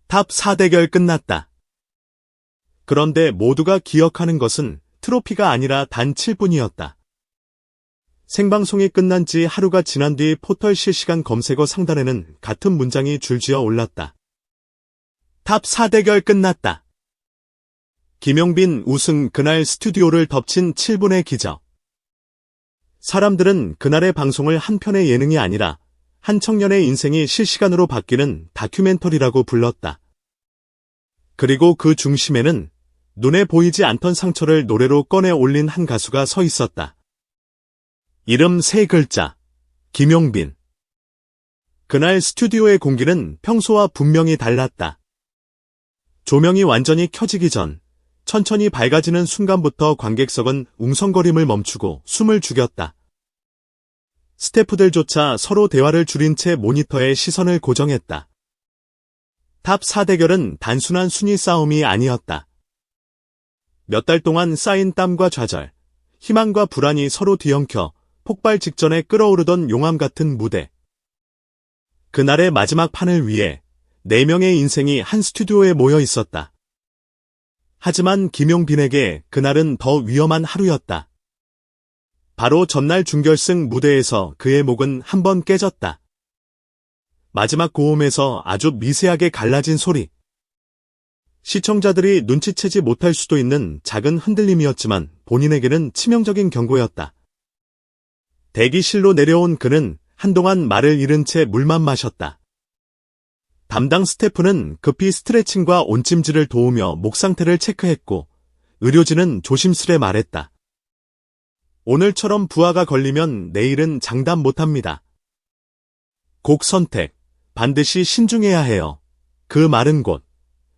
탑 4대결 끝났다. 그런데 모두가 기억하는 것은 트로피가 아니라 단 7분이었다. 생방송이 끝난 지 하루가 지난 뒤 포털 실시간 검색어 상단에는 같은 문장이 줄지어 올랐다. 탑 4대결 끝났다. 김용빈 우승 그날 스튜디오를 덮친 7분의 기적. 사람들은 그날의 방송을 한 편의 예능이 아니라 한 청년의 인생이 실시간으로 바뀌는 다큐멘터리라고 불렀다. 그리고 그 중심에는 눈에 보이지 않던 상처를 노래로 꺼내 올린 한 가수가 서 있었다. 이름 3글자, 김용빈. 그날 스튜디오의 공기는 평소와 분명히 달랐다. 조명이 완전히 켜지기 전, 천천히 밝아지는 순간부터 관객석은 웅성거림을 멈추고 숨을 죽였다. 스태프들조차 서로 대화를 줄인 채 모니터에 시선을 고정했다. 탑 4대결은 단순한 순위 싸움이 아니었다. 몇 달 동안 쌓인 땀과 좌절, 희망과 불안이 서로 뒤엉켜 폭발 직전에 끓어오르던 용암 같은 무대. 그날의 마지막 판을 위해 4명의 인생이 한 스튜디오에 모여 있었다. 하지만 김용빈에게 그날은 더 위험한 하루였다. 바로 전날 준결승 무대에서 그의 목은 한 번 깨졌다. 마지막 고음에서 아주 미세하게 갈라진 소리. 시청자들이 눈치채지 못할 수도 있는 작은 흔들림이었지만 본인에게는 치명적인 경고였다. 대기실로 내려온 그는 한동안 말을 잃은 채 물만 마셨다. 담당 스태프는 급히 스트레칭과 온찜질을 도우며 목 상태를 체크했고 의료진은 조심스레 말했다. 오늘처럼 부하가 걸리면 내일은 장담 못합니다. 곡 선택, 반드시 신중해야 해요. 그 말은 곧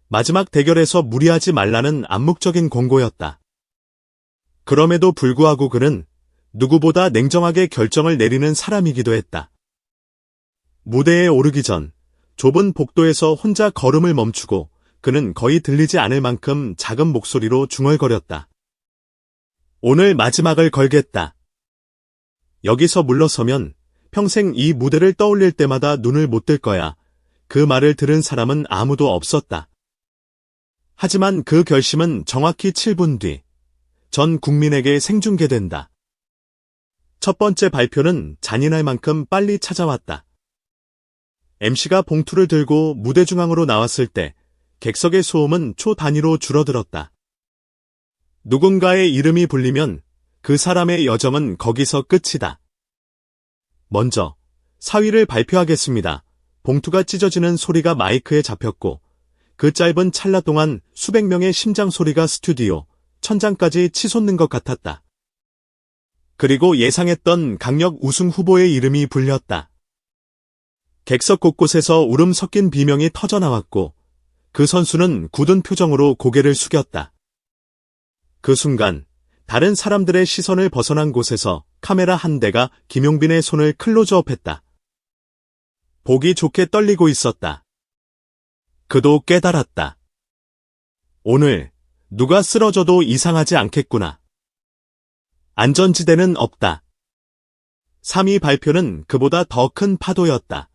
마지막 대결에서 무리하지 말라는 암묵적인 권고였다. 그럼에도 불구하고 그는 누구보다 냉정하게 결정을 내리는 사람이기도 했다. 무대에 오르기 전 좁은 복도에서 혼자 걸음을 멈추고 그는 거의 들리지 않을 만큼 작은 목소리로 중얼거렸다. 오늘 마지막을 걸겠다. 여기서 물러서면 평생 이 무대를 떠올릴 때마다 눈을 못 뜰 거야. 그 말을 들은 사람은 아무도 없었다. 하지만 그 결심은 정확히 7분 뒤 전 국민에게 생중계된다. 첫 번째 발표는 잔인할 만큼 빨리 찾아왔다. MC가 봉투를 들고 무대 중앙으로 나왔을 때 객석의 소음은 초 단위로 줄어들었다. 누군가의 이름이 불리면 그 사람의 여정은 거기서 끝이다. 먼저 4위를 발표하겠습니다. 봉투가 찢어지는 소리가 마이크에 잡혔고 그 짧은 찰나 동안 수백 명의 심장 소리가 스튜디오 천장까지 치솟는 것 같았다. 그리고 예상했던 강력 우승 후보의 이름이 불렸다. 객석 곳곳에서 울음 섞인 비명이 터져나왔고 그 선수는 굳은 표정으로 고개를 숙였다. 그 순간 다른 사람들의 시선을 벗어난 곳에서 카메라 한 대가 김용빈의 손을 클로즈업했다. 보기 좋게 떨리고 있었다. 그도 깨달았다. 오늘 누가 쓰러져도 이상하지 않겠구나. 안전지대는 없다. 3위 발표는 그보다 더 큰 파도였다.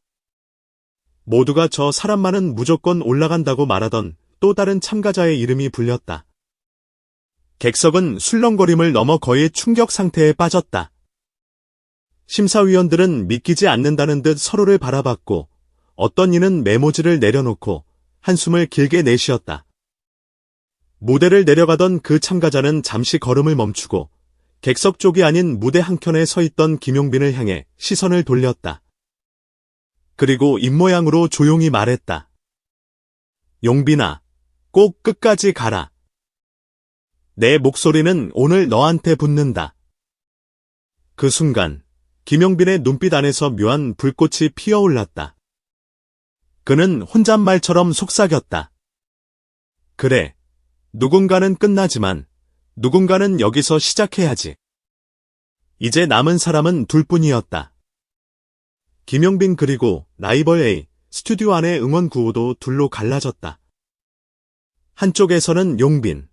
모두가 저 사람만은 무조건 올라간다고 말하던 또 다른 참가자의 이름이 불렸다. 객석은 술렁거림을 넘어 거의 충격 상태에 빠졌다. 심사위원들은 믿기지 않는다는 듯 서로를 바라봤고 어떤 이는 메모지를 내려놓고 한숨을 길게 내쉬었다. 무대를 내려가던 그 참가자는 잠시 걸음을 멈추고 객석 쪽이 아닌 무대 한켠에 서 있던 김용빈을 향해 시선을 돌렸다. 그리고 입모양으로 조용히 말했다. 용빈아, 꼭 끝까지 가라. 내 목소리는 오늘 너한테 붙는다. 그 순간 김용빈의 눈빛 안에서 묘한 불꽃이 피어올랐다. 그는 혼잣말처럼 속삭였다. 그래, 누군가는 끝나지만 누군가는 여기서 시작해야지. 이제 남은 사람은 둘뿐이었다. 김용빈 그리고 라이벌 A, 스튜디오 안의 응원 구호도 둘로 갈라졌다. 한쪽에서는 용빈,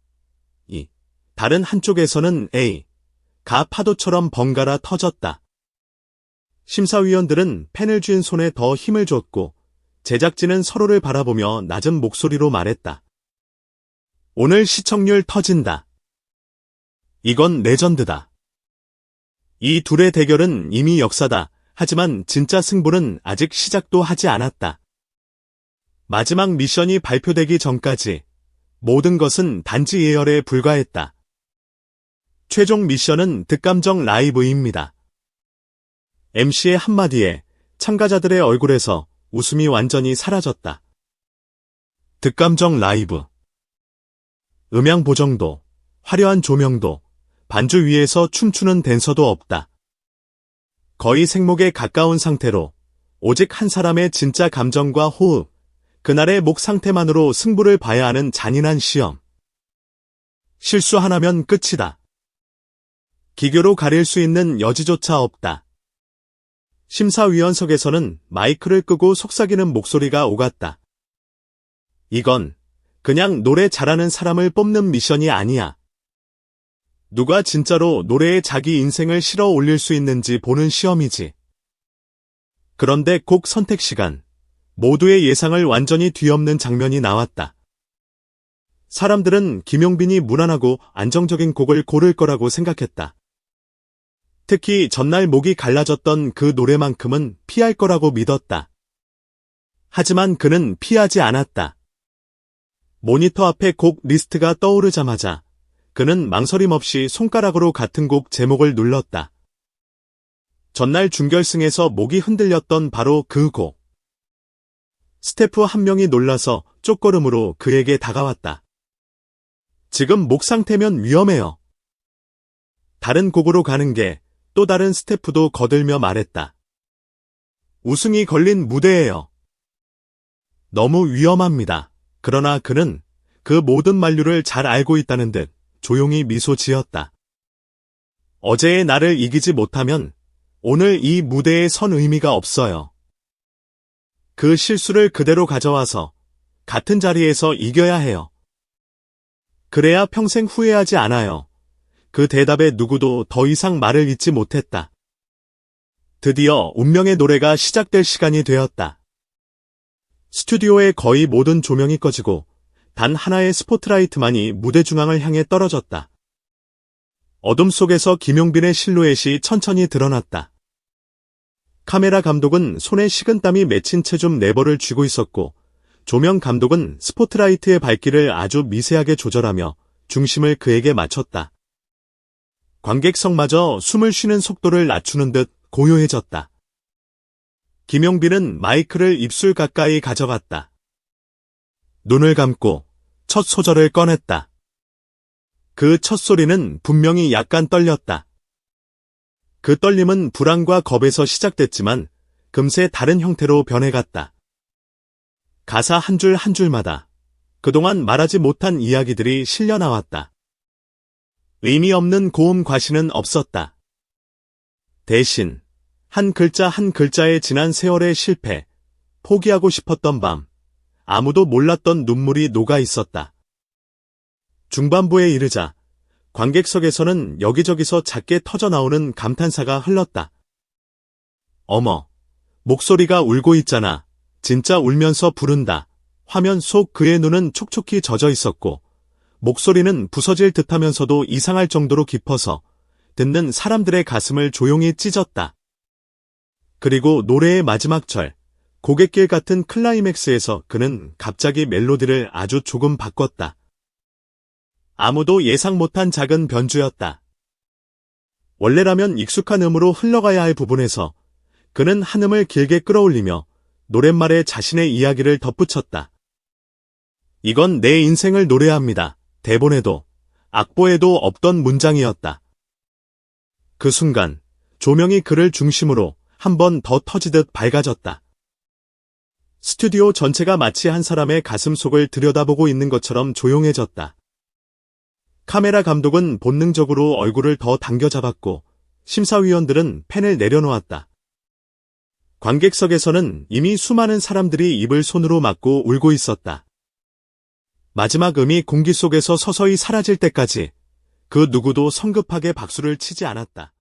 다른 한쪽에서는 A, 가 파도처럼 번갈아 터졌다. 심사위원들은 펜을 쥔 손에 더 힘을 줬고 제작진은 서로를 바라보며 낮은 목소리로 말했다. 오늘 시청률 터진다. 이건 레전드다. 이 둘의 대결은 이미 역사다. 하지만 진짜 승부는 아직 시작도 하지 않았다. 마지막 미션이 발표되기 전까지 모든 것은 단지 예열에 불과했다. 최종 미션은 득감정 라이브입니다. MC의 한마디에 참가자들의 얼굴에서 웃음이 완전히 사라졌다. 득감정 라이브. 음향 보정도, 화려한 조명도, 반주 위에서 춤추는 댄서도 없다. 거의 생목에 가까운 상태로 오직 한 사람의 진짜 감정과 호흡, 그날의 목 상태만으로 승부를 봐야 하는 잔인한 시험. 실수 하나면 끝이다. 기교로 가릴 수 있는 여지조차 없다. 심사위원석에서는 마이크를 끄고 속삭이는 목소리가 오갔다. 이건 그냥 노래 잘하는 사람을 뽑는 미션이 아니야. 누가 진짜로 노래에 자기 인생을 실어 올릴 수 있는지 보는 시험이지. 그런데 곡 선택 시간, 모두의 예상을 완전히 뒤엎는 장면이 나왔다. 사람들은 김용빈이 무난하고 안정적인 곡을 고를 거라고 생각했다. 특히 전날 목이 갈라졌던 그 노래만큼은 피할 거라고 믿었다. 하지만 그는 피하지 않았다. 모니터 앞에 곡 리스트가 떠오르자마자 그는 망설임 없이 손가락으로 같은 곡 제목을 눌렀다. 전날 준결승에서 목이 흔들렸던 바로 그 곡. 스태프 한 명이 놀라서 쪽걸음으로 그에게 다가왔다. 지금 목 상태면 위험해요. 다른 곡으로 가는 게 또 다른 스태프도 거들며 말했다. 우승이 걸린 무대예요. 너무 위험합니다. 그러나 그는 그 모든 만류를 잘 알고 있다는 듯 조용히 미소 지었다. 어제의 나를 이기지 못하면 오늘 이 무대에 선 의미가 없어요. 그 실수를 그대로 가져와서 같은 자리에서 이겨야 해요. 그래야 평생 후회하지 않아요. 그 대답에 누구도 더 이상 말을 잇지 못했다. 드디어 운명의 노래가 시작될 시간이 되었다. 스튜디오의 거의 모든 조명이 꺼지고 단 하나의 스포트라이트만이 무대 중앙을 향해 떨어졌다. 어둠 속에서 김용빈의 실루엣이 천천히 드러났다. 카메라 감독은 손에 식은땀이 맺힌 채 좀 레버를 쥐고 있었고 조명 감독은 스포트라이트의 밝기를 아주 미세하게 조절하며 중심을 그에게 맞췄다. 관객석마저 숨을 쉬는 속도를 낮추는 듯 고요해졌다. 김용빈은 마이크를 입술 가까이 가져갔다. 눈을 감고 첫 소절을 꺼냈다. 그 첫 소리는 분명히 약간 떨렸다. 그 떨림은 불안과 겁에서 시작됐지만 금세 다른 형태로 변해갔다. 가사 한 줄 한 줄마다 그동안 말하지 못한 이야기들이 실려 나왔다. 의미 없는 고음 과시는 없었다. 대신 한 글자 한 글자의 지난 세월의 실패, 포기하고 싶었던 밤, 아무도 몰랐던 눈물이 녹아 있었다. 중반부에 이르자 관객석에서는 여기저기서 작게 터져나오는 감탄사가 흘렀다. 어머, 목소리가 울고 있잖아. 진짜 울면서 부른다. 화면 속 그의 눈은 촉촉히 젖어 있었고 목소리는 부서질 듯하면서도 이상할 정도로 깊어서 듣는 사람들의 가슴을 조용히 찢었다. 그리고 노래의 마지막 절, 고갯길 같은 클라이맥스에서 그는 갑자기 멜로디를 아주 조금 바꿨다. 아무도 예상 못한 작은 변주였다. 원래라면 익숙한 음으로 흘러가야 할 부분에서 그는 한 음을 길게 끌어올리며 노랫말에 자신의 이야기를 덧붙였다. 이건 내 인생을 노래합니다. 대본에도 악보에도 없던 문장이었다. 그 순간 조명이 그를 중심으로 한 번 더 터지듯 밝아졌다. 스튜디오 전체가 마치 한 사람의 가슴 속을 들여다보고 있는 것처럼 조용해졌다. 카메라 감독은 본능적으로 얼굴을 더 당겨잡았고 심사위원들은 펜을 내려놓았다. 관객석에서는 이미 수많은 사람들이 입을 손으로 막고 울고 있었다. 마지막 음이 공기 속에서 서서히 사라질 때까지 그 누구도 성급하게 박수를 치지 않았다.